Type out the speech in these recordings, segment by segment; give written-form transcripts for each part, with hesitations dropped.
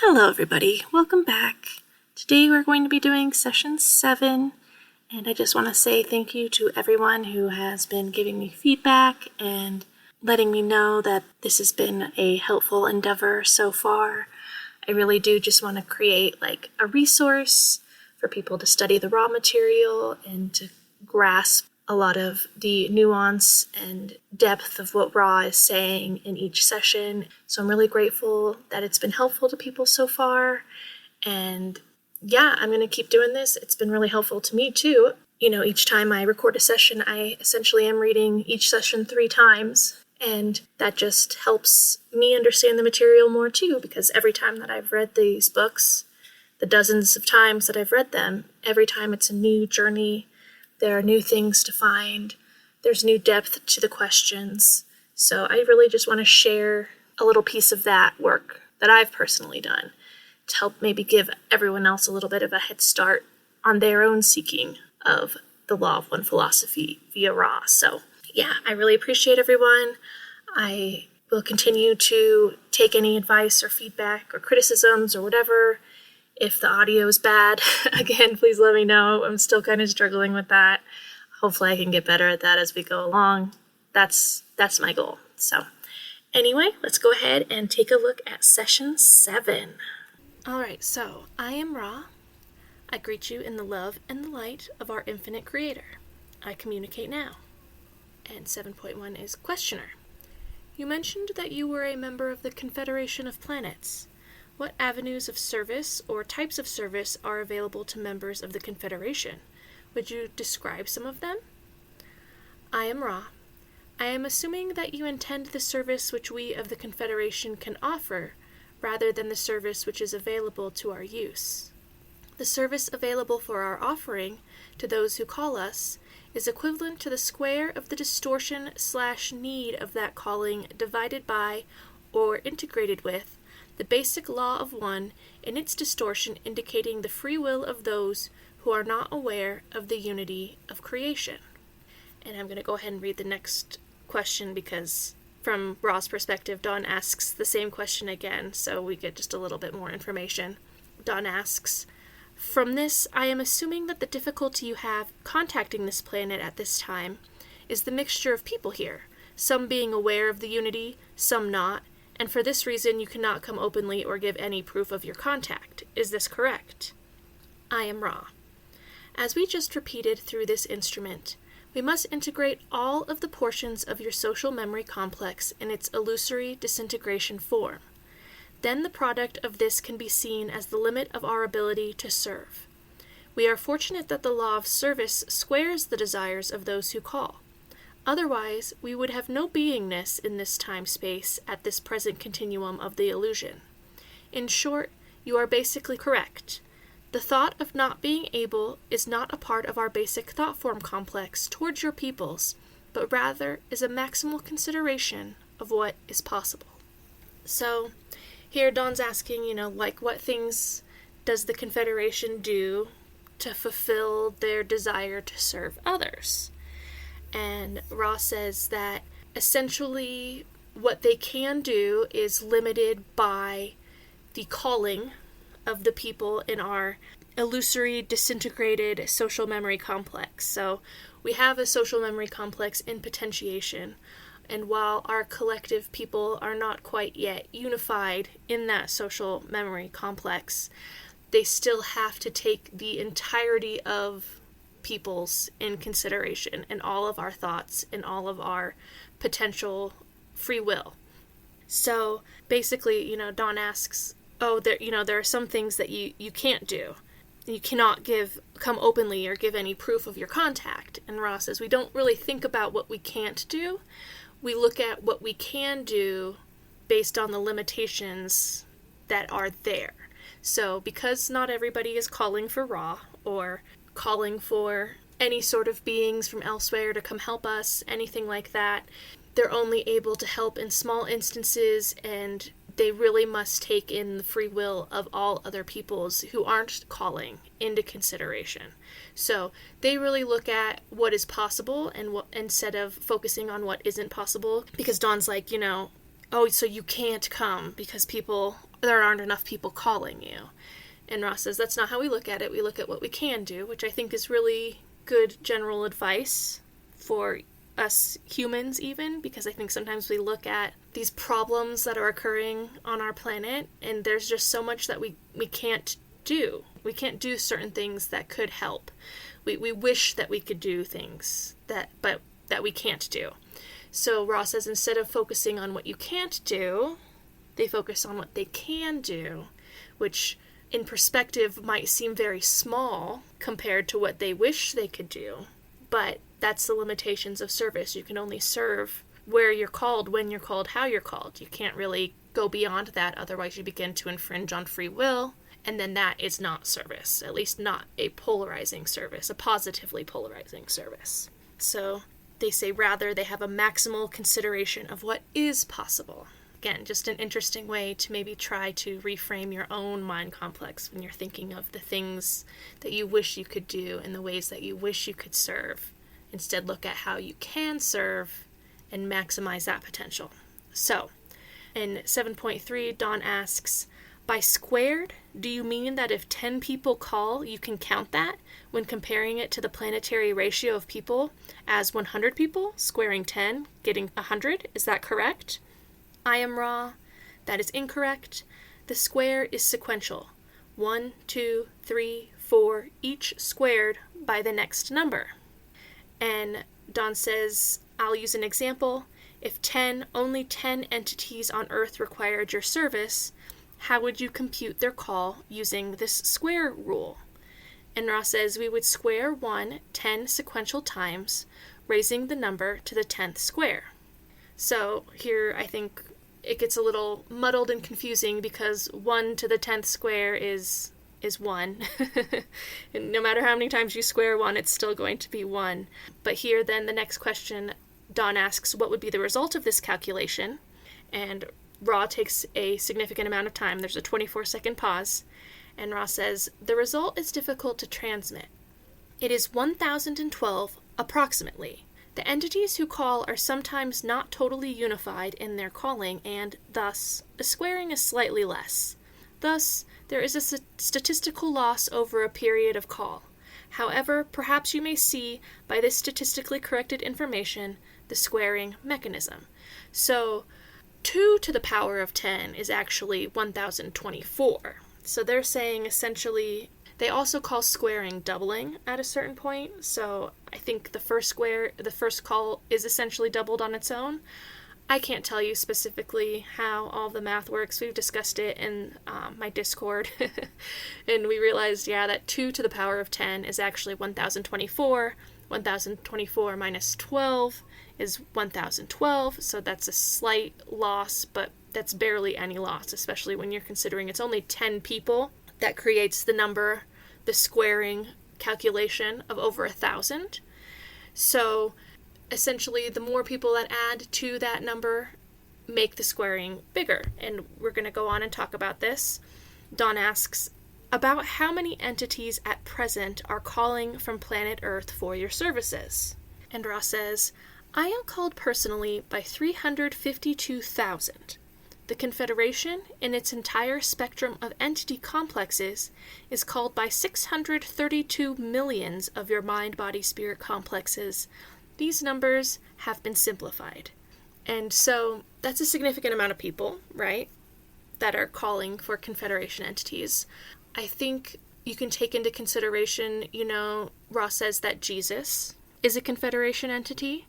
Hello everybody, welcome back. Today we're going to be doing session 7, and I just want to say thank you to everyone who has been giving me feedback and letting me know that this has been a helpful endeavor so far. I really do just want to create a resource for people to study the raw material and to grasp a lot of the nuance and depth of what Ra is saying in each session. So I'm really grateful that it's been helpful to people so far. And yeah, I'm going to keep doing this. It's been really helpful to me too. Each time I record a session, I essentially am reading each session 3 times. And that just helps me understand the material more too, because every time that I've read these books, the dozens of times that I've read them, every time it's a new journey. There are new things to find. There's new depth to the questions. So I really just want to share a little piece of that work that I've personally done to help maybe give everyone else a little bit of a head start on their own seeking of the Law of One philosophy via Ra. So yeah, I really appreciate everyone. I will continue to take any advice or feedback or criticisms or whatever. If the audio is bad, again, please let me know. I'm still kind of struggling with that. Hopefully I can get better at that as we go along. That's my goal. So anyway, let's go ahead and take a look at session 7. All right, so I am Ra. I greet you in the love and the light of our infinite creator. I communicate now. And 7.1 is questioner. You mentioned that you were a member of the Confederation of Planets. What avenues of service or types of service are available to members of the Confederation? Would you describe some of them? I am Ra. I am assuming that you intend the service which we of the Confederation can offer, rather than the service which is available to our use. The service available for our offering, to those who call us, is equivalent to the square of the distortion/need of that calling divided by, or integrated with, the basic law of one, in its distortion indicating the free will of those who are not aware of the unity of creation. And I'm going to go ahead and read the next question because from Ra's perspective, Dawn asks the same question again, so we get just a little bit more information. Dawn asks, from this, I am assuming that the difficulty you have contacting this planet at this time is the mixture of people here, some being aware of the unity, some not, and for this reason you cannot come openly or give any proof of your contact. Is this correct? I am Ra. As we just repeated through this instrument, we must integrate all of the portions of your social memory complex in its illusory disintegration form. Then the product of this can be seen as the limit of our ability to serve. We are fortunate that the law of service squares the desires of those who call. Otherwise, we would have no beingness in this time-space at this present continuum of the illusion. In short, you are basically correct. The thought of not being able is not a part of our basic thought form complex towards your peoples, but rather is a maximal consideration of what is possible. So, here Dawn's asking, what things does the Confederation do to fulfill their desire to serve others? And Ra says that essentially what they can do is limited by the calling of the people in our illusory, disintegrated social memory complex. So we have a social memory complex in potentiation, and while our collective people are not quite yet unified in that social memory complex, they still have to take the entirety of peoples in consideration and all of our thoughts and all of our potential free will. So basically, Dawn asks, there are some things that you can't do. You cannot come openly or give any proof of your contact. And Ra says, we don't really think about what we can't do. We look at what we can do based on the limitations that are there. So because not everybody is calling for Ra or calling for any sort of beings from elsewhere to come help us, anything like that, they're only able to help in small instances, and they really must take in the free will of all other peoples who aren't calling into consideration. So they really look at what is possible and instead of focusing on what isn't possible, because Dawn's like, oh, so you can't come because people there aren't enough people calling you. And Ross says, that's not how we look at it. We look at what we can do, which I think is really good general advice for us humans even, because I think sometimes we look at these problems that are occurring on our planet, and there's just so much that we can't do. We can't do certain things that could help. We wish that we could do things that we can't do. So Ross says, instead of focusing on what you can't do, they focus on what they can do, which in perspective might seem very small compared to what they wish they could do. But that's the limitations of service. You can only serve where you're called, when you're called, how you're called. You can't really go beyond that, otherwise you begin to infringe on free will, and then that is not service, at least not a polarizing service, a positively polarizing service. So they say rather they have a maximal consideration of what is possible. Again, just an interesting way to maybe try to reframe your own mind complex when you're thinking of the things that you wish you could do and the ways that you wish you could serve. Instead, look at how you can serve and maximize that potential. So, in 7.3, Dawn asks, by squared, do you mean that if 10 people call, you can count that when comparing it to the planetary ratio of people as 100 people, squaring 10, getting 100? Is that correct? I am Ra. That is incorrect. The square is sequential. 1, 2, 3, 4, each squared by the next number. And Dawn says, I'll use an example. If only 10 entities on Earth required your service, how would you compute their call using this square rule? And Ra says we would square 1 10 sequential times, raising the number to the 10th square. So here I think it gets a little muddled and confusing because 1 to the 10th square is 1. And no matter how many times you square 1, it's still going to be 1. But here then the next question, Dawn asks, what would be the result of this calculation? And Ra takes a significant amount of time. There's a 24-second pause. And Ra says, the result is difficult to transmit. It is 1012 approximately. The entities who call are sometimes not totally unified in their calling, and thus, a squaring is slightly less. Thus, there is a statistical loss over a period of call. However, perhaps you may see, by this statistically corrected information, the squaring mechanism. So, 2 to the power of 10 is actually 1024. So they're saying essentially, they also call squaring doubling at a certain point. So I think the first call is essentially doubled on its own. I can't tell you specifically how all the math works. We've discussed it in my Discord. And we realized, that 2 to the power of 10 is actually 1024. 1024 minus 12 is 1012. So that's a slight loss, but that's barely any loss, especially when you're considering it's only 10 people. That creates the number, the squaring calculation of over 1,000. So essentially, the more people that add to that number make the squaring bigger. And we're going to go on and talk about this. Dawn asks, about how many entities at present are calling from planet Earth for your services? And Ra says, I am called personally by 352,000. The Confederation, in its entire spectrum of entity complexes, is called by 632 millions of your mind-body-spirit complexes. These numbers have been simplified. And so that's a significant amount of people, right, that are calling for Confederation entities. I think you can take into consideration, Ross says that Jesus is a Confederation entity.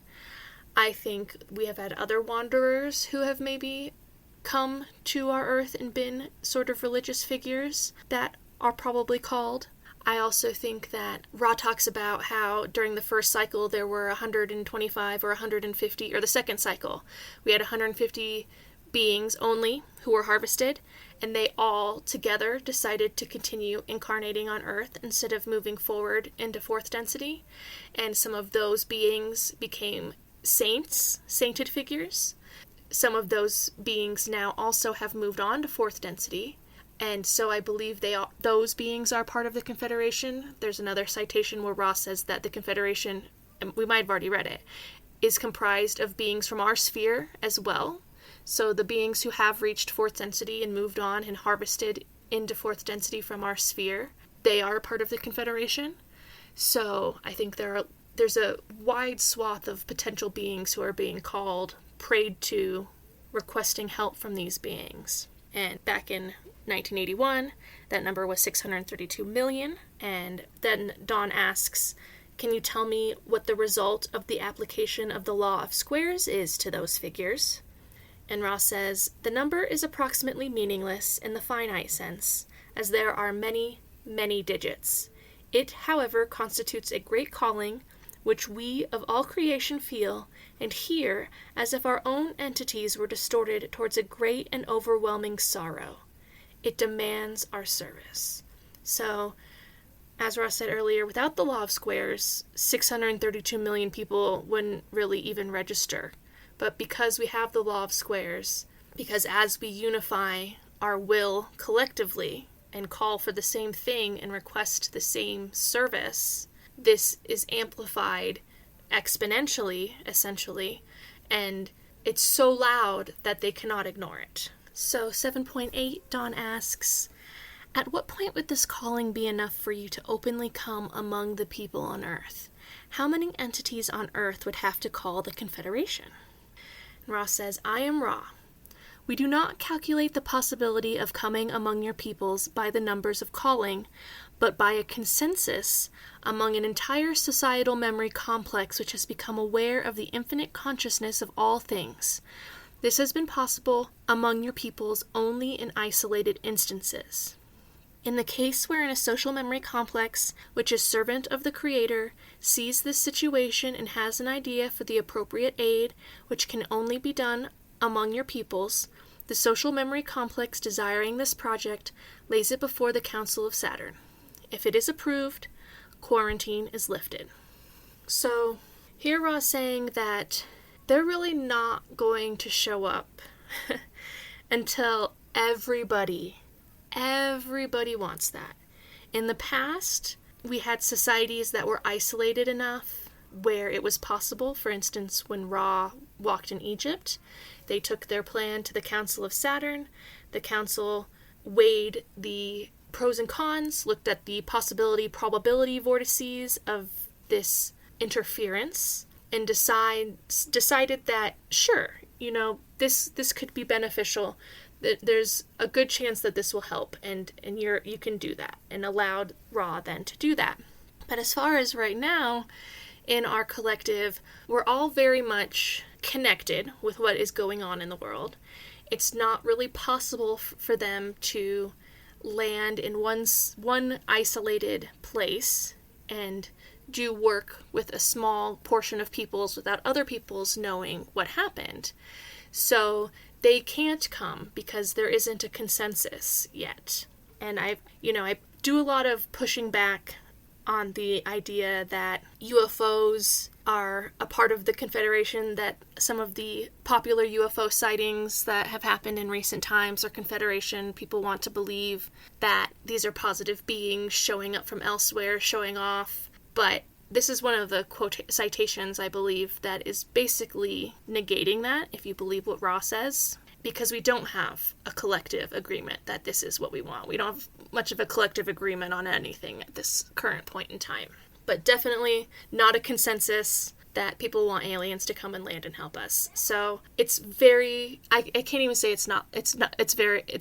I think we have had other wanderers who have maybe come to our Earth and been sort of religious figures that are probably called. I also think that Ra talks about how during the first cycle there were 125 or 150, or the second cycle, we had 150 beings only who were harvested, and they all together decided to continue incarnating on Earth instead of moving forward into fourth density. And some of those beings became saints, sainted figures. Some of those beings now also have moved on to fourth density. And so I believe those beings are part of the Confederation. There's another citation where Ross says that the Confederation, and we might have already read it, is comprised of beings from our sphere as well. So the beings who have reached fourth density and moved on and harvested into fourth density from our sphere, they are a part of the Confederation. So I think there's a wide swath of potential beings who are being called, prayed to, requesting help from these beings. And back in 1981, that number was 632 million. And then Dawn asks, can you tell me what the result of the application of the law of squares is to those figures? And Ra says, the number is approximately meaningless in the finite sense, as there are many, many digits. It, however, constitutes a great calling, which we of all creation feel and hear as if our own entities were distorted towards a great and overwhelming sorrow. It demands our service. So, as Ross said earlier, without the law of squares, 632 million people wouldn't really even register. But because we have the law of squares, because as we unify our will collectively and call for the same thing and request the same service, this is amplified exponentially, essentially, and it's so loud that they cannot ignore it. So 7.8, Dawn asks, at what point would this calling be enough for you to openly come among the people on Earth? How many entities on Earth would have to call the Confederation? And Ra says, I am Ra. We do not calculate the possibility of coming among your peoples by the numbers of calling, but by a consensus among an entire societal memory complex which has become aware of the infinite consciousness of all things. This has been possible among your peoples only in isolated instances. In the case wherein a social memory complex, which is servant of the Creator, sees this situation and has an idea for the appropriate aid, which can only be done among your peoples, the social memory complex desiring this project lays it before the Council of Saturn. If it is approved, quarantine is lifted. So here Ra's saying that they're really not going to show up until everybody wants that. In the past, we had societies that were isolated enough where it was possible. For instance, when Ra walked in Egypt, they took their plan to the Council of Saturn. The council weighed the pros and cons, looked at the probability vortices of this interference, and decided that, sure, this could be beneficial. There's a good chance that this will help, and you can do that, and allowed Ra then to do that. But as far as right now, in our collective, we're all very much connected with what is going on in the world. It's not really possible for them to land in one isolated place and do work with a small portion of peoples without other peoples knowing what happened. So they can't come because there isn't a consensus yet. And I do a lot of pushing back on the idea that UFOs are a part of the Confederation, that some of the popular UFO sightings that have happened in recent times are Confederation. People want to believe that these are positive beings showing up from elsewhere, showing off. But this is one of the citations, I believe, that is basically negating that, if you believe what Ra says, because we don't have a collective agreement that this is what we want. We don't have much of a collective agreement on anything at this current point in time. But definitely not a consensus that people want aliens to come and land and help us. So it's very, I can't even say it's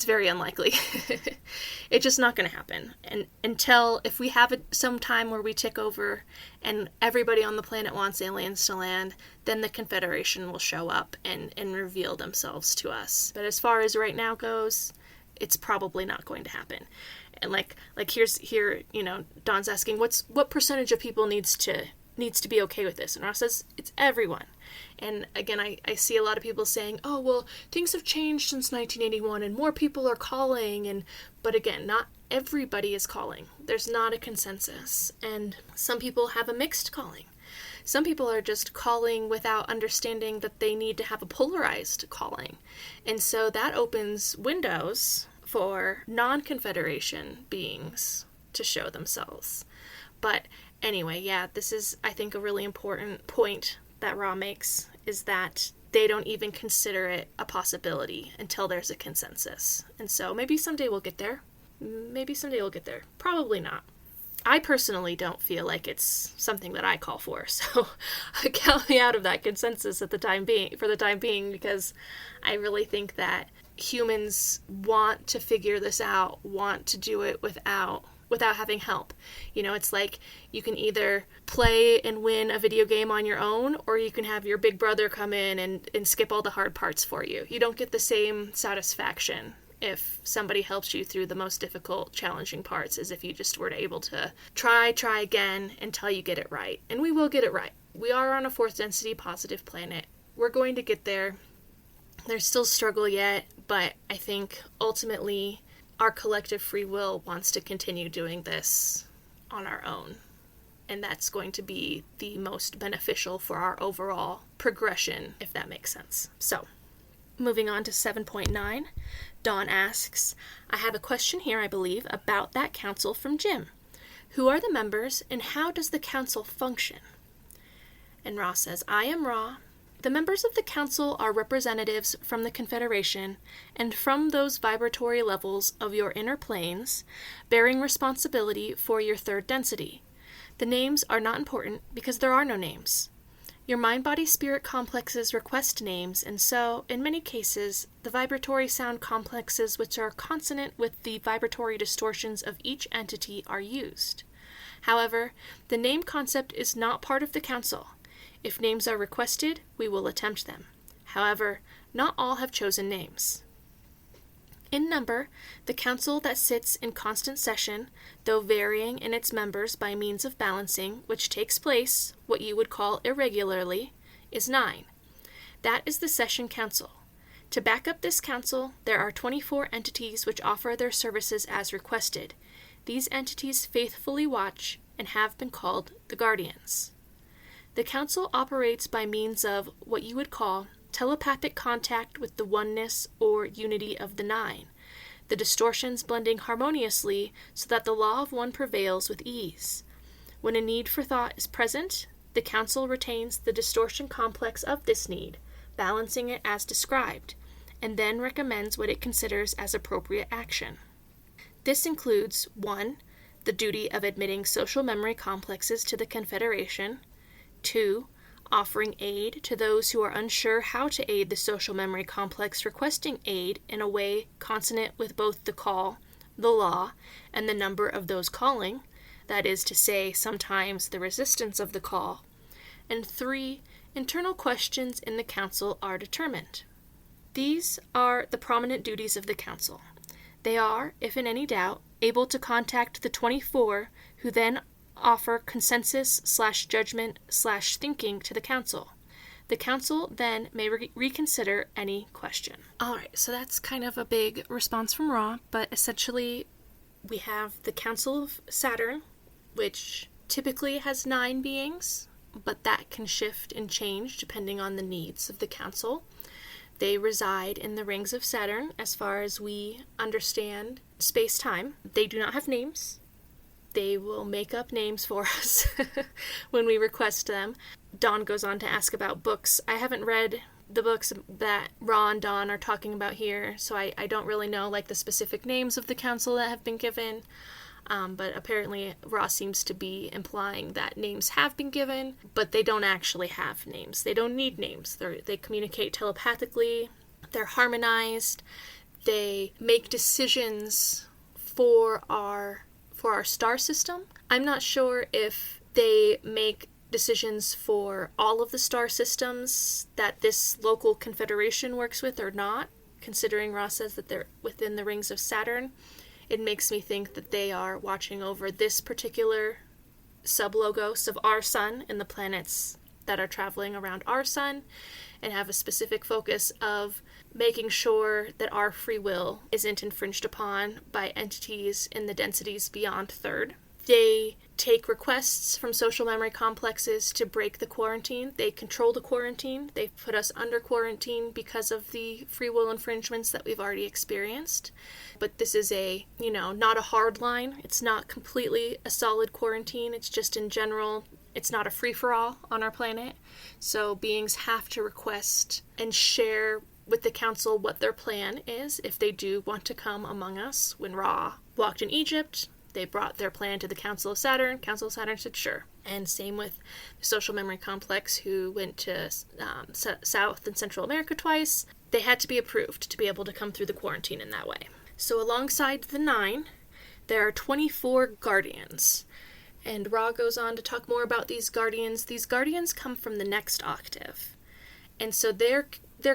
very unlikely. It's just not going to happen. And until, if we have some time where we tick over and everybody on the planet wants aliens to land, then the Confederation will show up and reveal themselves to us. But as far as right now goes, it's probably not going to happen. And like here, Dawn's asking, what percentage of people needs to be okay with this? And Ross says, it's everyone. And again, I see a lot of people saying, oh, well, things have changed since 1981 and more people are calling. But again, not everybody is calling. There's not a consensus. And some people have a mixed calling. Some people are just calling without understanding that they need to have a polarized calling. And so that opens windows for non-Confederation beings to show themselves. But anyway, yeah, this is, I think, a really important point that Ra makes, is that they don't even consider it a possibility until there's a consensus. And so maybe someday we'll get there. Probably not. I personally don't feel like it's something that I call for, so count me out of that consensus for the time being, because I really think that humans want to figure this out, want to do it without having help. It's like you can either play and win a video game on your own, or you can have your big brother come in and skip all the hard parts for you. You don't get the same satisfaction if somebody helps you through the most difficult, challenging parts as if you just were able to try again until you get it right. And we will get it right. We are on a fourth density positive planet. We're going to get there. There's still struggle yet, but I think ultimately our collective free will wants to continue doing this on our own. And that's going to be the most beneficial for our overall progression, if that makes sense. So, moving on to 7.9, Dawn asks, I have a question here, I believe, about that council from Jim. Who are the members, and how does the council function? And Ra says, I am Ra. The members of the council are representatives from the Confederation and from those vibratory levels of your inner planes, bearing responsibility for your third density. The names are not important because there are no names. Your mind-body-spirit complexes request names, and so, in many cases, the vibratory sound complexes which are consonant with the vibratory distortions of each entity are used. However, the name concept is not part of the council. If names are requested, we will attempt them. However, not all have chosen names. In number, the council that sits in constant session, though varying in its members by means of balancing, which takes place, what you would call irregularly, is 9. That is the session council. To back up this council, there are 24 entities which offer their services as requested. These entities faithfully watch and have been called the Guardians. The council operates by means of what you would call telepathic contact with the oneness or unity of the 9, the distortions blending harmoniously so that the law of one prevails with ease. When a need for thought is present, the council retains the distortion complex of this need, balancing it as described, and then recommends what it considers as appropriate action. This includes 1. The duty of admitting social memory complexes to the Confederation, 2. Offering aid to those who are unsure how to aid the social memory complex requesting aid in a way consonant with both the call, the law, and the number of those calling, that is to say, sometimes the resistance of the call. And 3. Internal questions in the council are determined. These are the prominent duties of the council. They are, if in any doubt, able to contact the 24 who then offer consensus/judgment/thinking to the council. The council then may reconsider any question. Alright, so that's kind of a big response from Ra, but essentially we have the Council of Saturn, which typically has 9 beings, but that can shift and change depending on the needs of the council. They reside in the rings of Saturn as far as we understand space-time. They do not have names. They will make up names for us when we request them. Dawn goes on to ask about books. I haven't read the books that Ra and Dawn are talking about here, so I don't really know the specific names of the council that have been given. But apparently Ra seems to be implying that names have been given, but they don't actually have names. They don't need names. They communicate telepathically. They're harmonized. They make decisions for our star system. I'm not sure if they make decisions for all of the star systems that this local confederation works with or not, considering Ra says that they're within the rings of Saturn. It makes me think that they are watching over this particular sub-logos of our sun and the planets that are traveling around our sun, and have a specific focus of making sure that our free will isn't infringed upon by entities in the densities beyond third. They take requests from social memory complexes to break the quarantine. They control the quarantine. They put us under quarantine because of the free will infringements that we've already experienced. But this is not a hard line. It's not completely a solid quarantine. It's just in general it's not a free-for-all on our planet. So beings have to request and share with the council what their plan is if they do want to come among us. When Ra walked in Egypt, they brought their plan to the Council of Saturn. Council of Saturn said sure. And same with the Social Memory Complex, who went to South and Central America twice. They had to be approved to be able to come through the quarantine in that way. So alongside the 9, there are 24 guardians. And Ra goes on to talk more about these guardians. These guardians come from the next octave. And so they're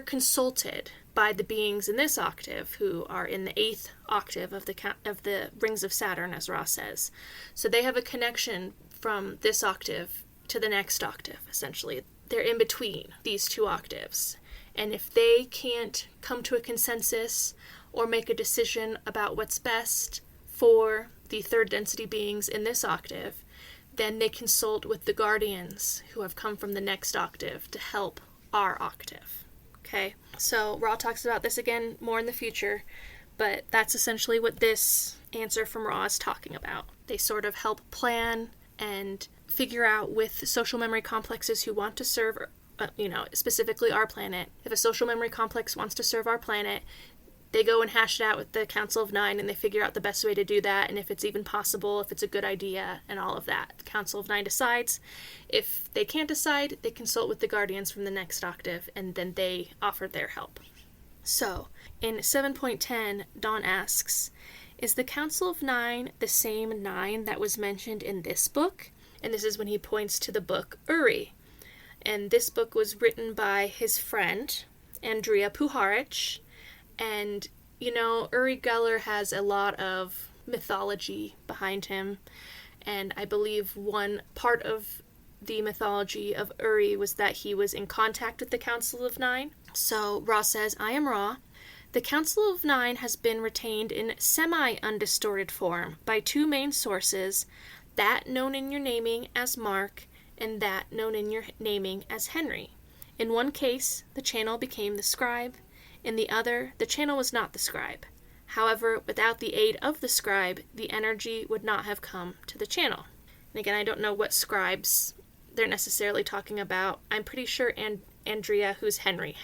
consulted by the beings in this octave who are in the 8th octave of the rings of Saturn, as Ra says. So they have a connection from this octave to the next octave, essentially. They're in between these 2 octaves. And if they can't come to a consensus or make a decision about what's best for the 3rd density beings in this octave, then they consult with the guardians who have come from the next octave to help our octave. Okay, so Ra talks about this again more in the future, but that's essentially what this answer from Ra is talking about. They sort of help plan and figure out with social memory complexes who want to serve, specifically our planet. If a social memory complex wants to serve our planet, they go and hash it out with the Council of 9, and they figure out the best way to do that, and if it's even possible, if it's a good idea, and all of that. The Council of 9 decides. If they can't decide, they consult with the guardians from the next octave, and then they offer their help. So, in 7.10, Dawn asks, is the Council of 9 the same 9 that was mentioned in this book? And this is when he points to the book Uri. And this book was written by his friend, Andrea Puharich. And, Uri Geller has a lot of mythology behind him. And I believe one part of the mythology of Uri was that he was in contact with the Council of 9. So Ra says, I am Ra. The Council of 9 has been retained in semi-undistorted form by 2 main sources, that known in your naming as Mark and that known in your naming as Henry. In one case, the channel became the scribe. In the other, the channel was not the scribe. However, without the aid of the scribe, the energy would not have come to the channel. And again, I don't know what scribes they're necessarily talking about. I'm pretty sure Andrea, who's Henry.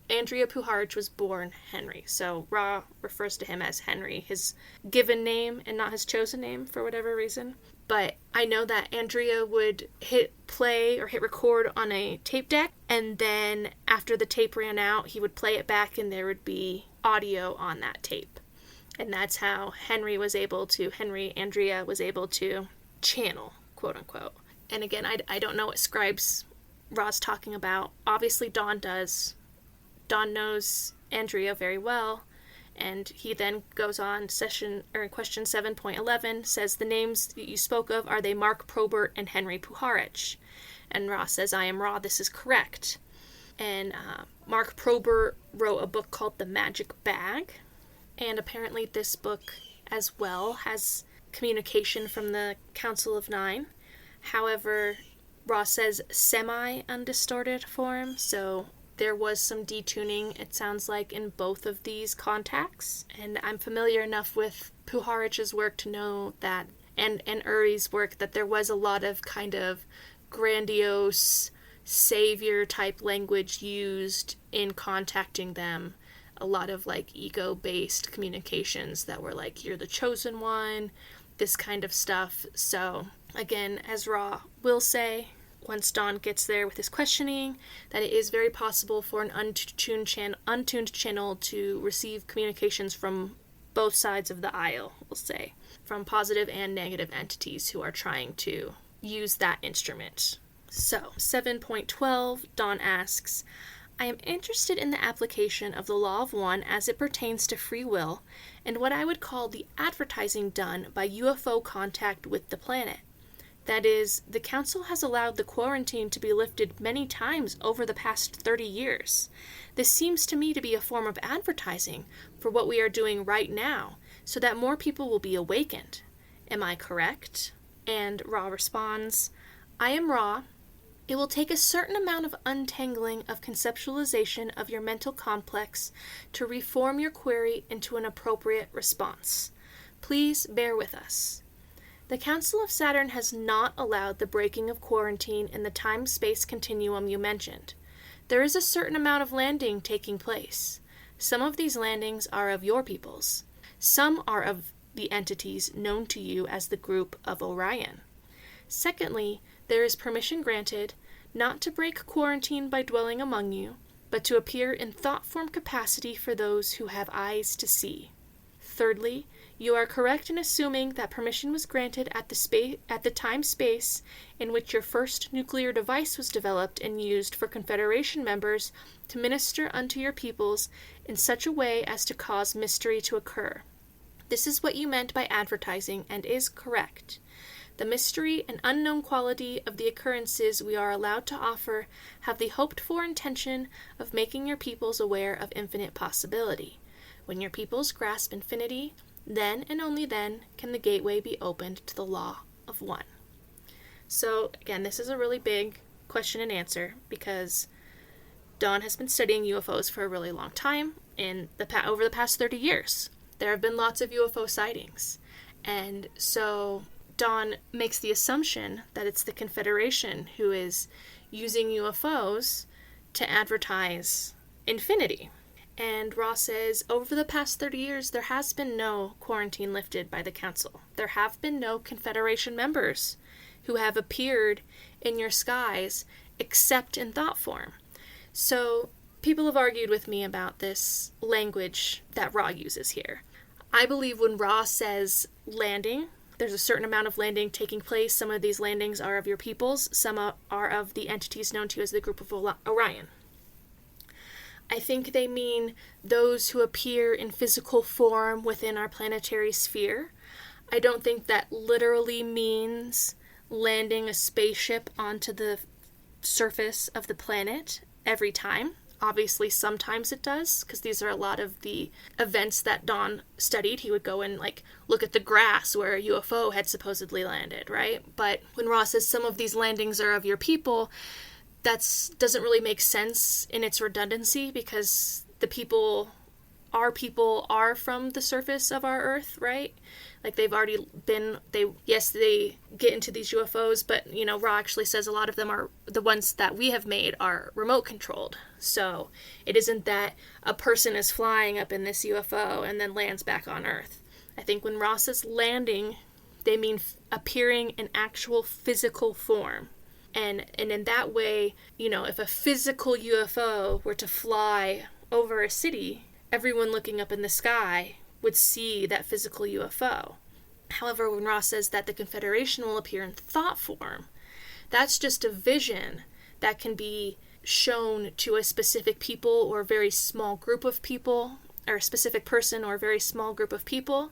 Andrea Puharich was born Henry, so Ra refers to him as Henry, his given name and not his chosen name for whatever reason. But I know that Andrea would hit play or hit record on a tape deck, and then after the tape ran out, he would play it back and there would be audio on that tape. And that's how Andrea was able to channel, quote unquote. And again, I don't know what scribes Ra's talking about. Obviously Dawn does. Dawn knows Andrea very well. And he then goes on question 7.11, says, the names that you spoke of, are they Mark Probert and Henry Puharich? And Ra says, I am Ra, this is correct. And Mark Probert wrote a book called The Magic Bag. And apparently this book as well has communication from the Council of 9. However, Ra says semi-undistorted form, so there was some detuning, it sounds like, in both of these contacts. And I'm familiar enough with Puharich's work to know that, and Uri's work, that there was a lot of kind of grandiose, savior-type language used in contacting them. A lot of, ego-based communications that were you're the chosen one, this kind of stuff. So, again, as Ra will say, once Dawn gets there with his questioning, that it is very possible for an untuned channel to receive communications from both sides of the aisle, we'll say, from positive and negative entities who are trying to use that instrument. So, 7.12, Dawn asks, I am interested in the application of the Law of One as it pertains to free will and what I would call the advertising done by UFO contact with the planet. That is, the Council has allowed the quarantine to be lifted many times over the past 30 years. This seems to me to be a form of advertising for what we are doing right now, so that more people will be awakened. Am I correct? And Ra responds, I am Ra. It will take a certain amount of untangling of conceptualization of your mental complex to reform your query into an appropriate response. Please bear with us. The Council of Saturn has not allowed the breaking of quarantine in the time-space continuum you mentioned. There is a certain amount of landing taking place. Some of these landings are of your peoples. Some are of the entities known to you as the group of Orion. Secondly, there is permission granted not to break quarantine by dwelling among you, but to appear in thought form capacity for those who have eyes to see. Thirdly, you are correct in assuming that permission was granted at the time-space in which your first nuclear device was developed and used for Confederation members to minister unto your peoples in such a way as to cause mystery to occur. This is what you meant by advertising and is correct. The mystery and unknown quality of the occurrences we are allowed to offer have the hoped-for intention of making your peoples aware of infinite possibility. When your peoples grasp infinity, then and only then can the gateway be opened to the law of one. So, again, this is a really big question and answer because Dawn has been studying UFOs for a really long time. Over the past 30 years, there have been lots of UFO sightings. And so Dawn makes the assumption that it's the Confederation who is using UFOs to advertise infinity. And Ross says, over the past 30 years, there has been no quarantine lifted by the Council. There have been no Confederation members who have appeared in your skies except in thought form. So people have argued with me about this language that Ra uses here. I believe when Ra says landing, there's a certain amount of landing taking place. Some of these landings are of your peoples. Some are of the entities known to you as the group of Orion. I think they mean those who appear in physical form within our planetary sphere. I don't think that literally means landing a spaceship onto the surface of the planet every time. Obviously, sometimes it does, because these are a lot of the events that Dawn studied. He would go and, look at the grass where a UFO had supposedly landed, right? But when Ross says some of these landings are of your people, that doesn't really make sense in its redundancy, because our people are from the surface of our Earth, right? They've already been, they get into these UFOs, but, Ra actually says a lot of them are, the ones that we have made are remote controlled. So it isn't that a person is flying up in this UFO and then lands back on Earth. I think when Ra says landing, they mean appearing in actual physical form. And in that way, if a physical UFO were to fly over a city, everyone looking up in the sky would see that physical UFO. However, when Ross says that the Confederation will appear in thought form, that's just a vision that can be shown to a specific people or a very small group of people, or a specific person or a very small group of people,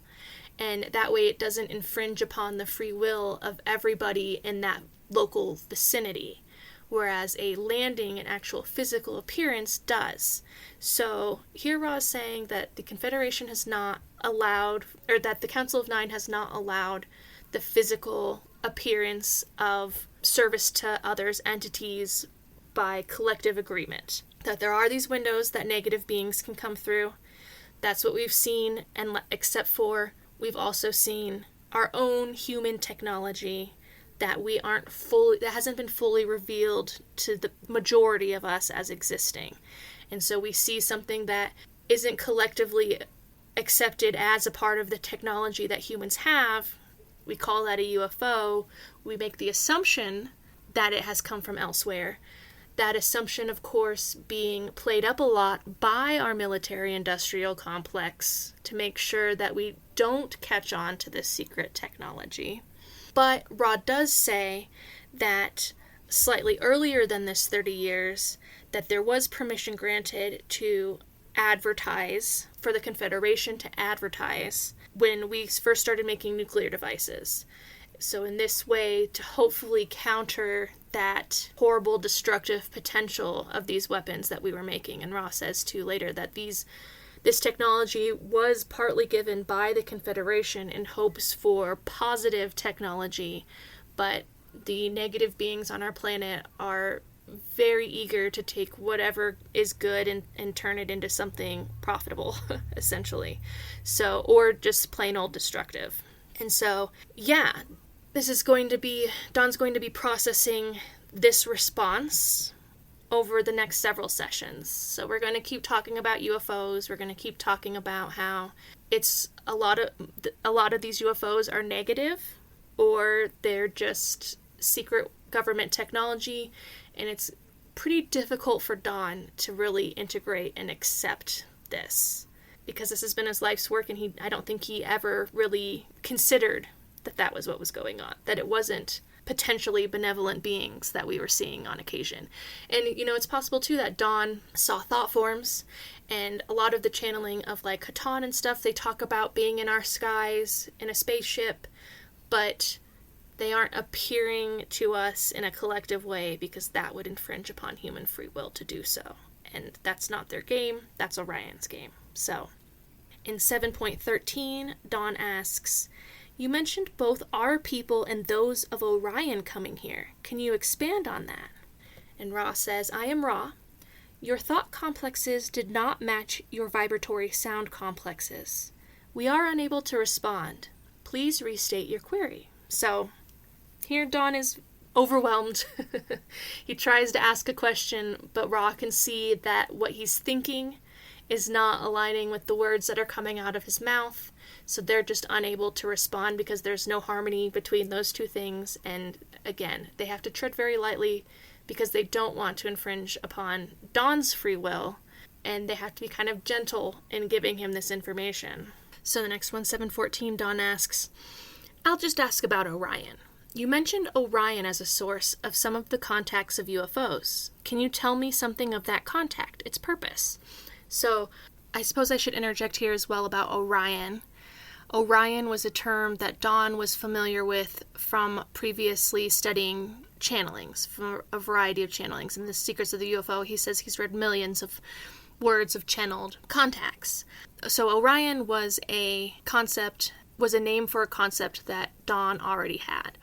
and that way it doesn't infringe upon the free will of everybody in that local vicinity, whereas a landing, an actual physical appearance, does. So here Ra is saying that the Confederation has not allowed, or that the Council of Nine has not allowed the physical appearance of service to others' entities by collective agreement. That there are these windows that negative beings can come through. That's what we've seen, and except for we've also seen our own human technology that that hasn't been fully revealed to the majority of us as existing. And so we see something that isn't collectively accepted as a part of the technology that humans have. We call that a UFO. We make the assumption that it has come from elsewhere. That assumption, of course, being played up a lot by our military-industrial complex to make sure that we don't catch on to this secret technology. But Ra does say that slightly earlier than this 30 years, that there was permission granted to advertise, for the Confederation to advertise, when we first started making nuclear devices. So in this way, to hopefully counter that horrible destructive potential of these weapons that we were making. And Ra says too later that this technology was partly given by the Confederation in hopes for positive technology, but the negative beings on our planet are very eager to take whatever is good and turn it into something profitable, essentially. So, or just plain old destructive. And so, yeah, Dawn's going to be processing this response over the next several sessions. So we're going to keep talking about UFOs. We're going to keep talking about how it's a lot of these UFOs are negative, or they're just secret government technology, and it's pretty difficult for Dawn to really integrate and accept this, because this has been his life's work, and I don't think he ever really considered that was what was going on, that it wasn't potentially benevolent beings that we were seeing on occasion. And, it's possible, too, that Dawn saw thought forms, and a lot of the channeling of, like, Catan and stuff, they talk about being in our skies in a spaceship, but they aren't appearing to us in a collective way, because that would infringe upon human free will to do so. And that's not their game, that's Orion's game. So, in 7.13, Dawn asks, "You mentioned both our people and those of Orion coming here. Can you expand on that?" And Ra says, "I am Ra. Your thought complexes did not match your vibratory sound complexes. We are unable to respond. Please restate your query." So, here Dawn is overwhelmed. He tries to ask a question, but Ra can see that what he's thinking is not aligning with the words that are coming out of his mouth. So they're just unable to respond because there's no harmony between those two things. And again, they have to tread very lightly because they don't want to infringe upon Dawn's free will. And they have to be kind of gentle in giving him this information. So the next one, 7.14, Dawn asks, "I'll just ask about Orion. You mentioned Orion as a source of some of the contacts of UFOs. Can you tell me something of that contact, its purpose?" So I suppose I should interject here as well about Orion. Orion was a term that Dawn was familiar with from previously studying channelings, from a variety of channelings. In The Secrets of the UFO, he says he's read millions of words of channeled contacts. So Orion was a name for a concept that Dawn already had.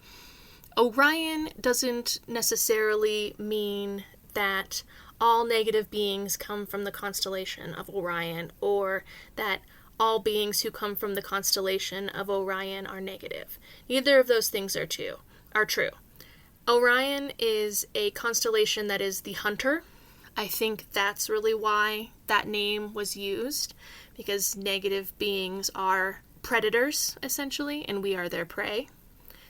Orion doesn't necessarily mean that all negative beings come from the constellation of Orion, or that all beings who come from the constellation of Orion are negative. Neither of those things are true. Orion is a constellation that is the hunter. I think that's really why that name was used, because negative beings are predators, essentially, and we are their prey.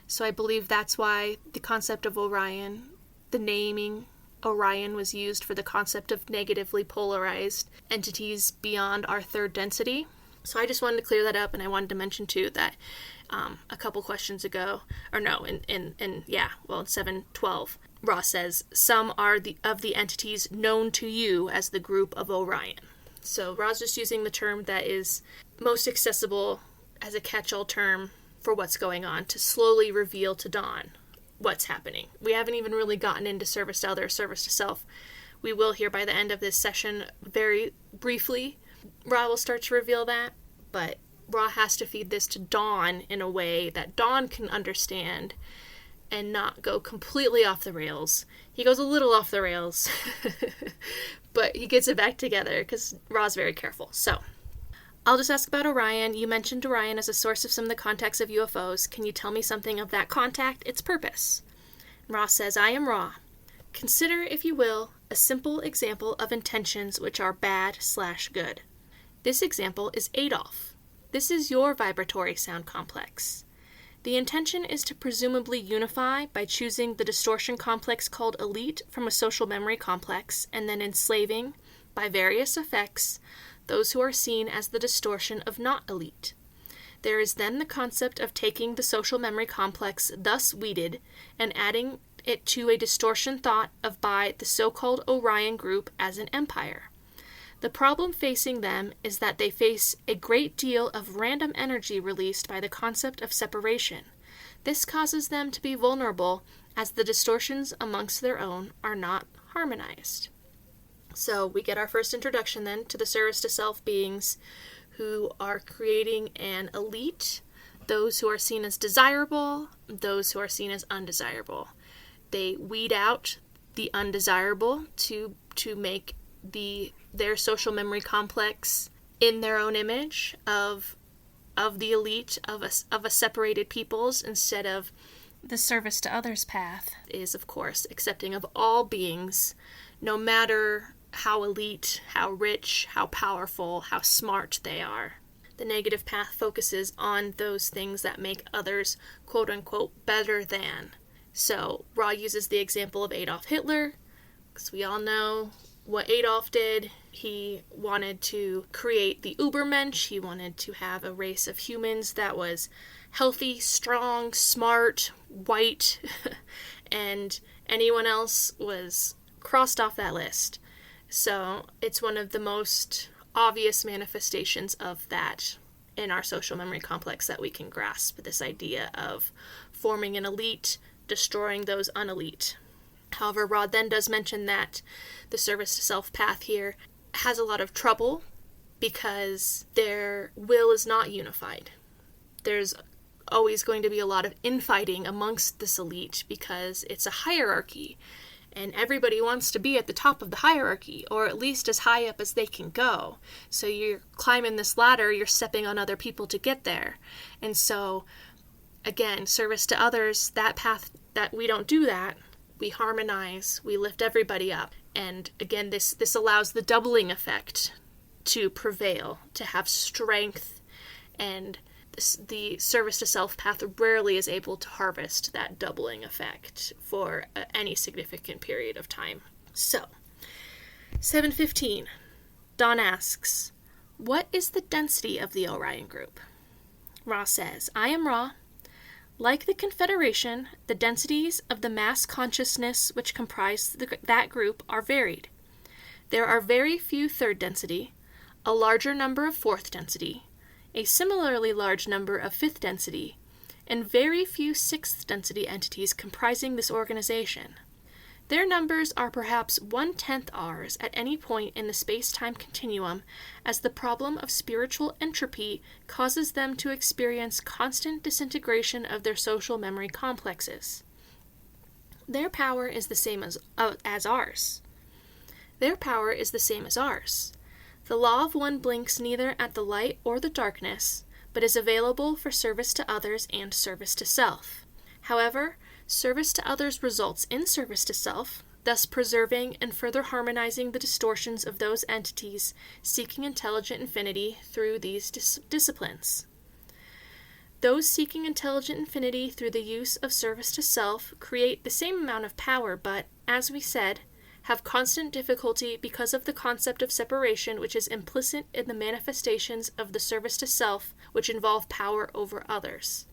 So I believe that's why the concept of Orion, the naming Orion, was used for the concept of negatively polarized entities beyond our third density. So I just wanted to clear that up, and I wanted to mention too that a couple questions ago, in 7.12, Ra says, "Some are of the entities known to you as the group of Orion." So Ra's just using the term that is most accessible as a catch-all term for what's going on to slowly reveal to Dawn what's happening. We haven't even really gotten into service to other, service to self. We will here by the end of this session very briefly. Ra will start to reveal that, but Ra has to feed this to Dawn in a way that Dawn can understand and not go completely off the rails. He goes a little off the rails, but he gets it back together because Ra's very careful. So, "I'll just ask about Orion. You mentioned Orion as a source of some of the contacts of UFOs. Can you tell me something of that contact, its purpose?" Ra says, "I am Ra. Consider, if you will, a simple example of intentions which are bad/good. This example is Adolf. This is your vibratory sound complex. The intention is to presumably unify by choosing the distortion complex called elite from a social memory complex and then enslaving, by various effects, those who are seen as the distortion of not elite. There is then the concept of taking the social memory complex thus weeded and adding it to a distortion thought of by the so-called Orion group as an empire. The problem facing them is that they face a great deal of random energy released by the concept of separation. This causes them to be vulnerable as the distortions amongst their own are not harmonized." So we get our first introduction then to the service to self beings who are creating an elite, those who are seen as desirable, those who are seen as undesirable. They weed out the undesirable to make their social memory complex in their own image of the elite, of a separated peoples, instead of The service to others path is, of course, accepting of all beings, no matter how elite, how rich, how powerful, how smart they are. The negative path focuses on those things that make others, quote unquote, better than. So Ra uses the example of Adolf Hitler, because we all know what Adolf did. He wanted to create the Ubermensch. He wanted to have a race of humans that was healthy, strong, smart, white, and anyone else was crossed off that list. So it's one of the most obvious manifestations of that in our social memory complex that we can grasp, this idea of forming an elite, destroying those unelite. However, Rod then does mention that the service to self path here has a lot of trouble because their will is not unified. There's always going to be a lot of infighting amongst this elite because it's a hierarchy, and everybody wants to be at the top of the hierarchy, or at least as high up as they can go. So you're climbing this ladder, you're stepping on other people to get there. And so, again, service to others, that path, that we don't do that. We harmonize, we lift everybody up. And again, this allows the doubling effect to prevail, to have strength, and the service to self path rarely is able to harvest that doubling effect for any significant period of time. So, 7:15, Dawn asks, what is the density of the Orion group? Ra says, I am Ra. Like the Confederation, the densities of the mass consciousness which comprise that group are varied. There are very few third density, a larger number of fourth density, a similarly large number of fifth density, and very few sixth density entities comprising this organization. Their numbers are perhaps 1/10 ours at any point in the space-time continuum, as the problem of spiritual entropy causes them to experience constant disintegration of their social memory complexes. Their power is the same as ours. Their power is the same as ours. The law of one blinks neither at the light or the darkness, but is available for service to others and service to self. However, service to others results in service to self, thus preserving and further harmonizing the distortions of those entities seeking intelligent infinity through these disciplines. Those seeking intelligent infinity through the use of service to self create the same amount of power, but, as we said, have constant difficulty because of the concept of separation which is implicit in the manifestations of the service to self which involve power over others.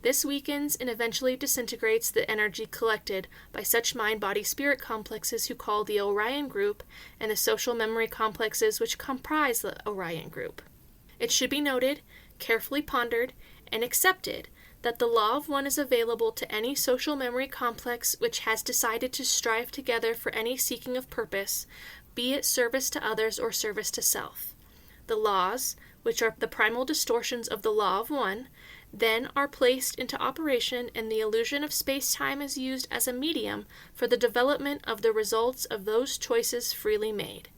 This weakens and eventually disintegrates the energy collected by such mind-body-spirit complexes who call the Orion group and the social memory complexes which comprise the Orion group. It should be noted, carefully pondered, and accepted that the law of one is available to any social memory complex which has decided to strive together for any seeking of purpose, be it service to others or service to self. The laws, which are the primal distortions of the law of one, then are placed into operation, and the illusion of space-time is used as a medium for the development of the results of those choices freely made.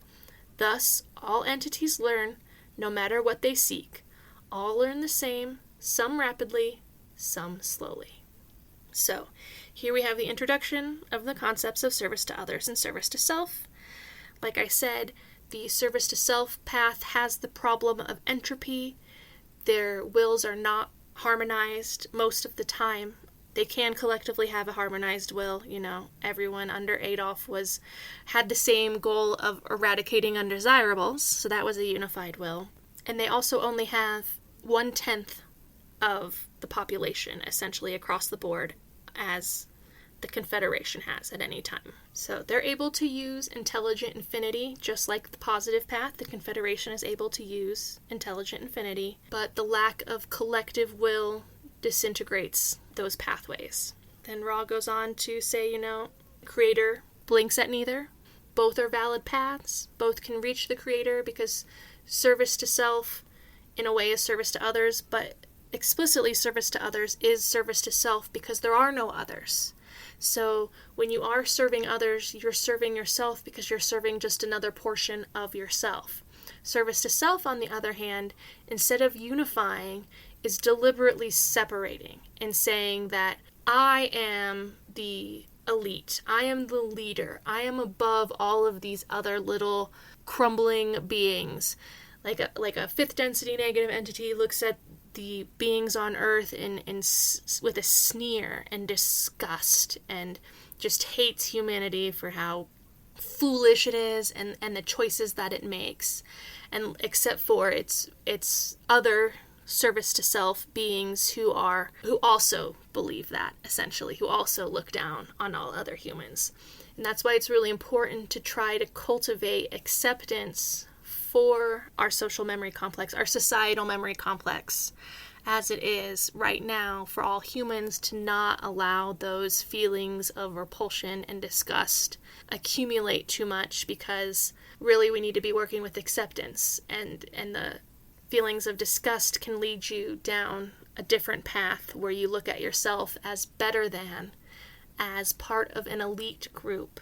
Thus, all entities learn, no matter what they seek. All learn the same, some rapidly, some slowly. So, here we have the introduction of the concepts of service to others and service to self. Like I said, the service to self path has the problem of entropy. Their wills are not harmonized most of the time. They can collectively have a harmonized will. Everyone under Adolf had the same goal of eradicating undesirables, so that was a unified will. And they also only have 1/10 of the population, essentially across the board, as the Confederation has at any time. So they're able to use intelligent infinity, just like the positive path. The Confederation is able to use intelligent infinity, but the lack of collective will disintegrates those pathways. Then Ra goes on to say, Creator blinks at neither. Both are valid paths. Both can reach the Creator because service to self, in a way, is service to others, but explicitly service to others is service to self because there are no others. So when you are serving others, you're serving yourself because you're serving just another portion of yourself. Service to self, on the other hand, instead of unifying, is deliberately separating and saying that I am the elite. I am the leader. I am above all of these other little crumbling beings. Like a fifth density negative entity looks at the beings on Earth with a sneer and disgust, and just hates humanity for how foolish it is and the choices that it makes, and except for its other service to self beings who also believe that, essentially, who also look down on all other humans. And that's why it's really important to try to cultivate acceptance for our social memory complex, our societal memory complex, as it is right now, for all humans to not allow those feelings of repulsion and disgust accumulate too much, because really we need to be working with acceptance, and the feelings of disgust can lead you down a different path where you look at yourself as better than, as part of an elite group.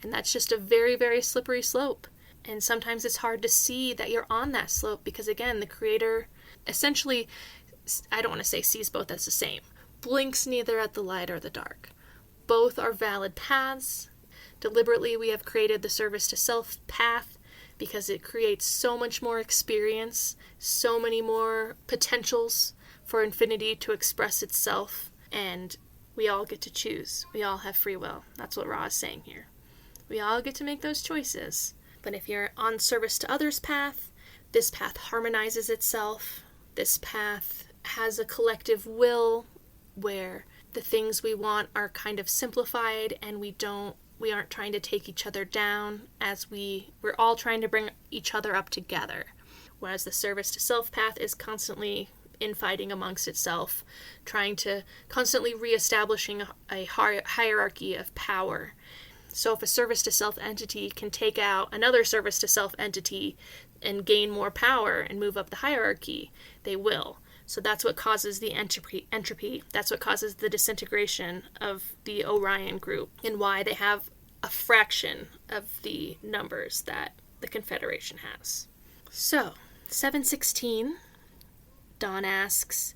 And that's just a very, very slippery slope. And sometimes it's hard to see that you're on that slope because, again, the creator essentially, I don't want to say sees both as the same, blinks neither at the light or the dark. Both are valid paths. Deliberately, we have created the service to self path because it creates so much more experience, so many more potentials for infinity to express itself, and we all get to choose. We all have free will. That's what Ra is saying here. We all get to make those choices. But if you're on service to others path, this path harmonizes itself. This path has a collective will where the things we want are kind of simplified, and we aren't trying to take each other down, as we're all trying to bring each other up together. Whereas the service to self path is constantly infighting amongst itself, trying to constantly reestablishing a hierarchy of power. So if a service to self entity can take out another service to self entity and gain more power and move up the hierarchy, they will. So that's what causes the entropy. That's what causes the disintegration of the Orion group, and why they have a fraction of the numbers that the Confederation has. So, 716, Dawn asks,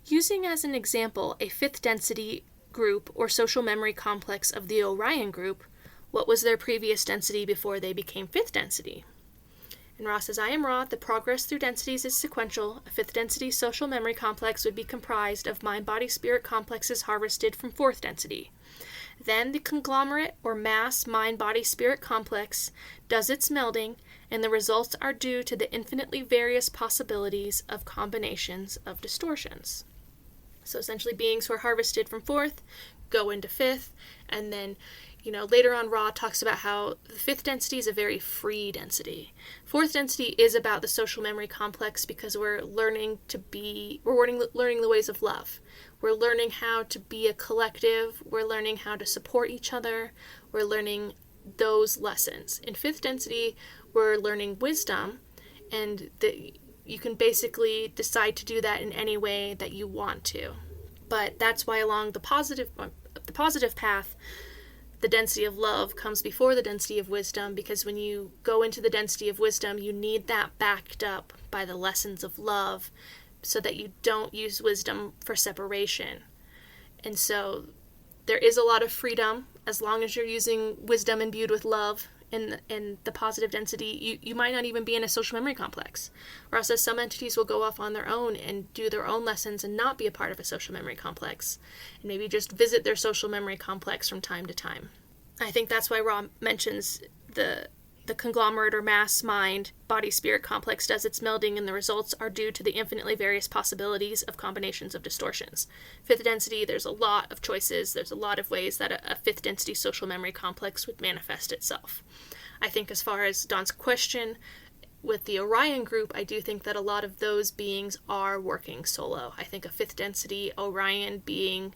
using as an example a fifth density group or social memory complex of the Orion group, what was their previous density before they became fifth density? And Ra says, I am Ra. The progress through densities is sequential. A fifth density social memory complex would be comprised of mind-body-spirit complexes harvested from fourth density. Then the conglomerate or mass mind-body-spirit complex does its melding, and the results are due to the infinitely various possibilities of combinations of distortions. So essentially, beings who are harvested from fourth go into fifth, and then later on, Ra talks about how the fifth density is a very free density. Fourth density is about the social memory complex because we're learning the ways of love. We're learning how to be a collective. We're learning how to support each other. We're learning those lessons. In fifth density, we're learning wisdom, and you can basically decide to do that in any way that you want to. But that's why along the positive path, the density of love comes before the density of wisdom, because when you go into the density of wisdom, you need that backed up by the lessons of love so that you don't use wisdom for separation. And so there is a lot of freedom as long as you're using wisdom imbued with love in the positive density. You might not even be in a social memory complex. Or else some entities will go off on their own and do their own lessons and not be a part of a social memory complex, and maybe just visit their social memory complex from time to time. I think that's why Ra mentions the conglomerate or mass mind body spirit complex does its melding, and the results are due to the infinitely various possibilities of combinations of distortions. Fifth density, there's a lot of choices. There's a lot of ways that a fifth density social memory complex would manifest itself. I think as far as Dawn's question with the Orion group, I do think that a lot of those beings are working solo. I think a fifth density Orion being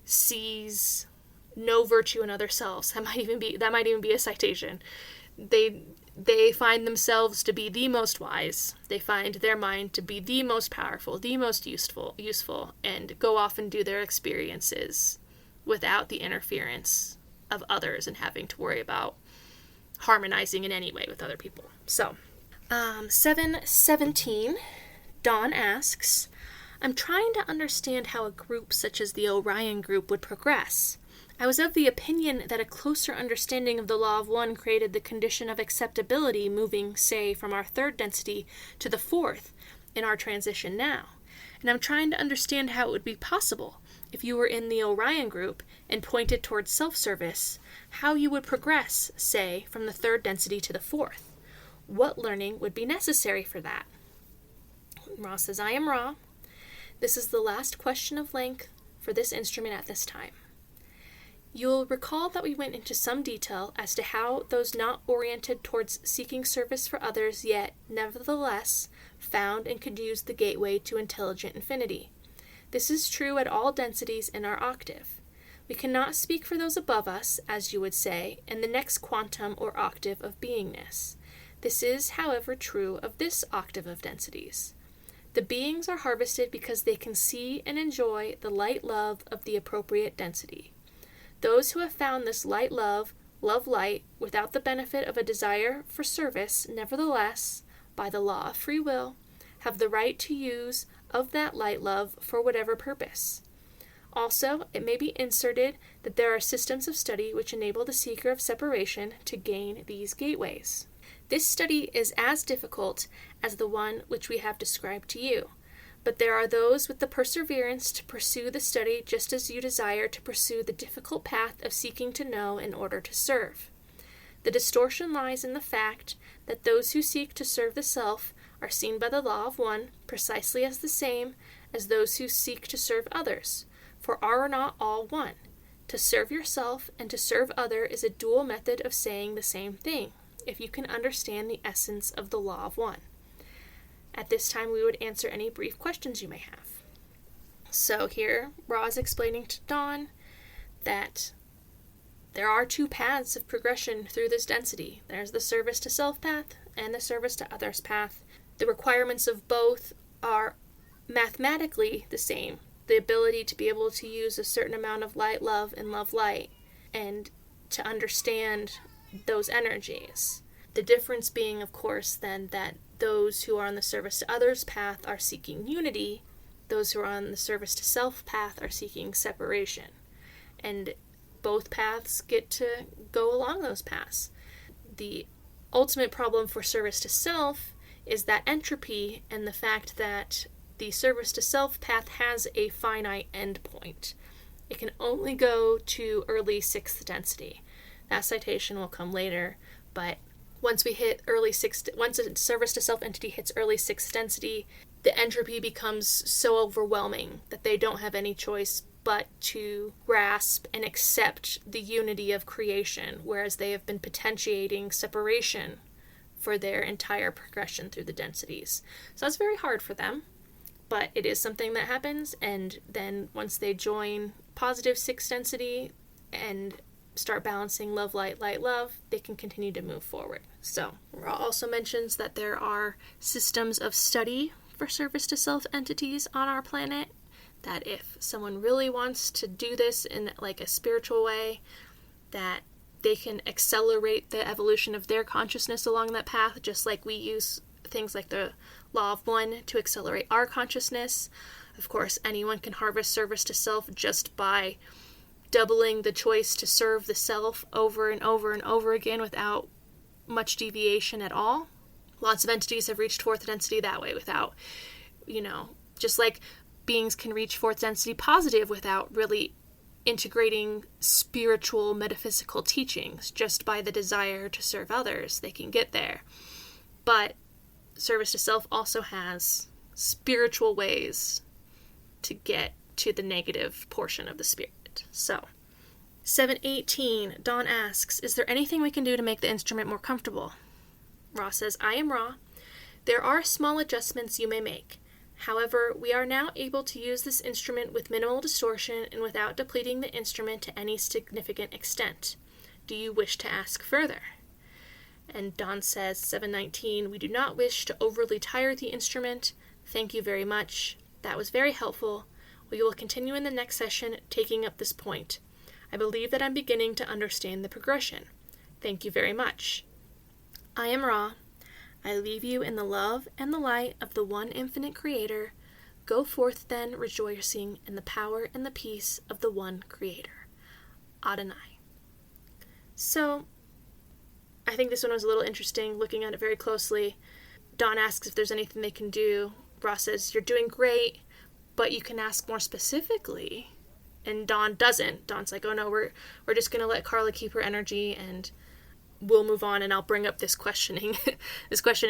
sees no virtue in other selves. That might even be a citation. They find themselves to be the most wise. They find their mind to be the most powerful, the most useful, and go off and do their experiences without the interference of others and having to worry about harmonizing in any way with other people. So, 717, Dawn asks, I'm trying to understand how a group such as the Orion group would progress. I was of the opinion that a closer understanding of the law of one created the condition of acceptability, moving, say, from our third density to the fourth in our transition now. And I'm trying to understand how it would be possible, if you were in the Orion group and pointed towards self-service, how you would progress, say, from the third density to the fourth. What learning would be necessary for that? Ra says, I am Ra. This is the last question of length for this instrument at this time. You'll recall that we went into some detail as to how those not oriented towards seeking service for others yet, nevertheless, found and could use the gateway to intelligent infinity. This is true at all densities in our octave. We cannot speak for those above us, as you would say, in the next quantum or octave of beingness. This is, however, true of this octave of densities. The beings are harvested because they can see and enjoy the light love of the appropriate density. Those who have found this light love light, without the benefit of a desire for service, nevertheless, by the law of free will, have the right to use of that light love for whatever purpose. Also, it may be inserted that there are systems of study which enable the seeker of separation to gain these gateways. This study is as difficult as the one which we have described to you, but there are those with the perseverance to pursue the study just as you desire to pursue the difficult path of seeking to know in order to serve. The distortion lies in the fact that those who seek to serve the self are seen by the law of one precisely as the same as those who seek to serve others, for are not all one? To serve yourself and to serve other is a dual method of saying the same thing, if you can understand the essence of the law of one. At this time, we would answer any brief questions you may have. So here, Ra is explaining to Dawn that there are two paths of progression through this density. There's the service to self path and the service to others path. The requirements of both are mathematically the same. The ability to be able to use a certain amount of light love and love light, and to understand those energies. The difference being, of course, then that those who are on the service to others path are seeking unity, those who are on the service to self path are seeking separation. And both paths get to go along those paths. The ultimate problem for service to self is that entropy and the fact that the service to self path has a finite endpoint. It can only go to early 6th density. That citation will come later, but once a service to self entity hits early 6th density, the entropy becomes so overwhelming that they don't have any choice but to grasp and accept the unity of creation, whereas they have been potentiating separation for their entire progression through the densities. So that's very hard for them, but it is something that happens, and then once they join positive 6th density and start balancing love, light, love, they can continue to move forward. So, Ra also mentions that there are systems of study for service to self entities on our planet, that if someone really wants to do this in like a spiritual way, that they can accelerate the evolution of their consciousness along that path, just like we use things like the law of one to accelerate our consciousness. Of course, anyone can harvest service to self just by doubling the choice to serve the self over and over and over again without much deviation at all. Lots of entities have reached 4th density that way without, just like beings can reach 4th density positive without really integrating spiritual metaphysical teachings. Just by the desire to serve others, they can get there. But service to self also has spiritual ways to get to the negative portion of the spirit. So, 718, Dawn asks, is there anything we can do to make the instrument more comfortable? Ra says, I am Ra. There are small adjustments you may make. However, we are now able to use this instrument with minimal distortion and without depleting the instrument to any significant extent. Do you wish to ask further? And Dawn says, 719, we do not wish to overly tire the instrument. Thank you very much. That was very helpful. We will continue in the next session, taking up this point. I believe that I'm beginning to understand the progression. Thank you very much. I am Ra. I leave you in the love and the light of the one infinite Creator. Go forth then, rejoicing in the power and the peace of the one Creator, Adonai. So, I think this one was a little interesting, looking at it very closely. Dawn asks if there's anything they can do. Ra says, you're doing great, but you can ask more specifically. And Dawn doesn't. Dawn's like, oh no, we're just going to let Carla keep her energy and we'll move on, and I'll bring up this questioning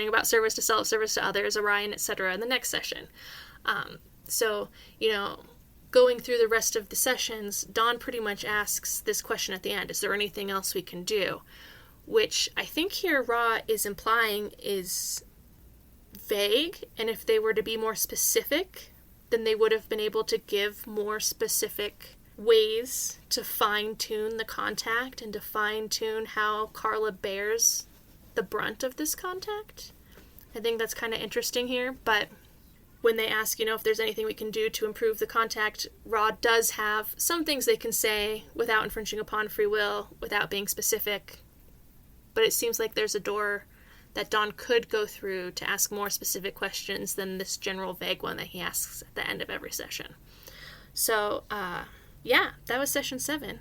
about service to self, service to others, Orion, etc. in the next session. So, going through the rest of the sessions, Dawn pretty much asks this question at the end, is there anything else we can do? Which I think here Ra is implying is vague, and if they were to be more specific, then they would have been able to give more specific ways to fine-tune the contact and to fine-tune how Carla bears the brunt of this contact. I think that's kind of interesting here, but when they ask, if there's anything we can do to improve the contact, Ra does have some things they can say without infringing upon free will, without being specific, but it seems like there's a door that Dawn could go through to ask more specific questions than this general vague one that he asks at the end of every session. So, that was session 7.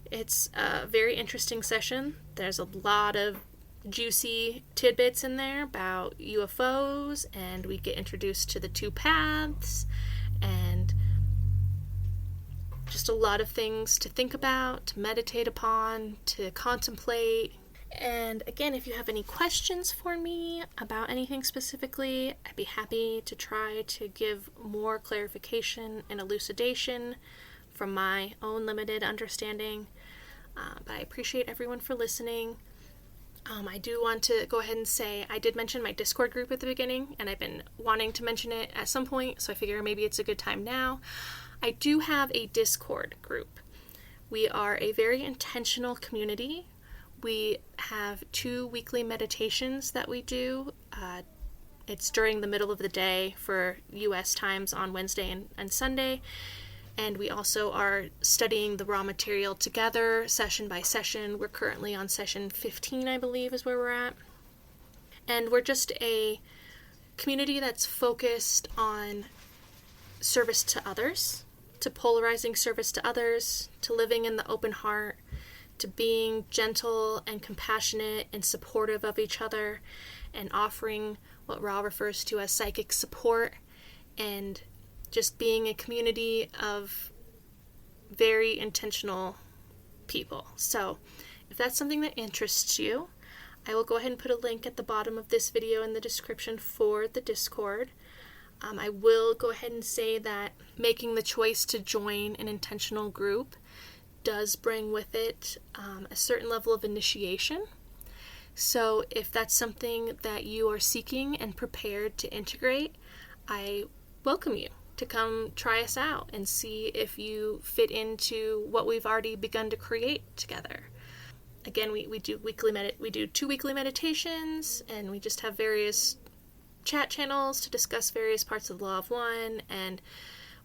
It's a very interesting session. There's a lot of juicy tidbits in there about UFOs, and we get introduced to the 2 paths, and just a lot of things to think about, to meditate upon, to contemplate. And again, if you have any questions for me about anything specifically, I'd be happy to try to give more clarification and elucidation from my own limited understanding. But I appreciate everyone for listening. I do want to go ahead and say I did mention my Discord group at the beginning, and I've been wanting to mention it at some point, so I figure maybe it's a good time now. I do have a Discord group. We are a very intentional community. We have 2 weekly meditations that we do. It's during the middle of the day for U.S. times on Wednesday and Sunday. And we also are studying the raw material together, session by session. We're currently on session 15, I believe, is where we're at. And we're just a community that's focused on service to others, to polarizing service to others, to living in the open heart, to being gentle and compassionate and supportive of each other, and offering what Ra refers to as psychic support, and just being a community of very intentional people. So if that's something that interests you, I will go ahead and put a link at the bottom of this video in the description for the Discord. I will go ahead and say that making the choice to join an intentional group does bring with it a certain level of initiation. So if that's something that you are seeking and prepared to integrate, I welcome you to come try us out and see if you fit into what we've already begun to create together. Again, we do 2 weekly meditations, and we just have various chat channels to discuss various parts of the Law of One, and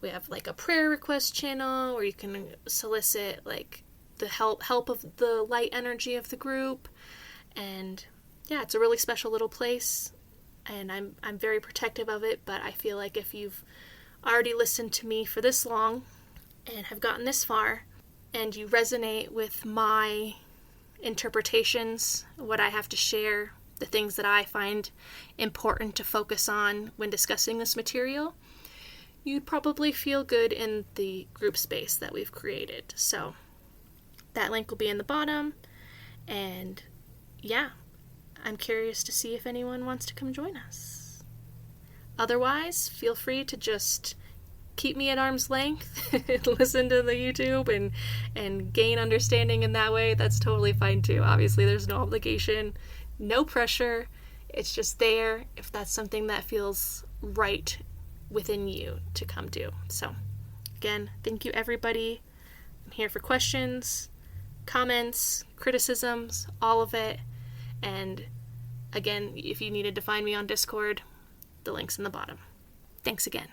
we have like a prayer request channel where you can solicit like the help of the light energy of the group. And yeah, it's a really special little place, and I'm very protective of it, but I feel like if you've already listened to me for this long and have gotten this far, and you resonate with my interpretations, what I have to share, the things that I find important to focus on when discussing this material, you'd probably feel good in the group space that we've created. So that link will be in the bottom, and yeah, I'm curious to see if anyone wants to come join us. Otherwise, feel free to just keep me at arm's length and listen to the YouTube and gain understanding in that way. That's totally fine too. Obviously, there's no obligation, no pressure. It's just there if that's something that feels right within you to come do. So, again, thank you everybody. I'm here for questions, comments, criticisms, all of it. And again, if you needed to find me on Discord, the link's in the bottom. Thanks again.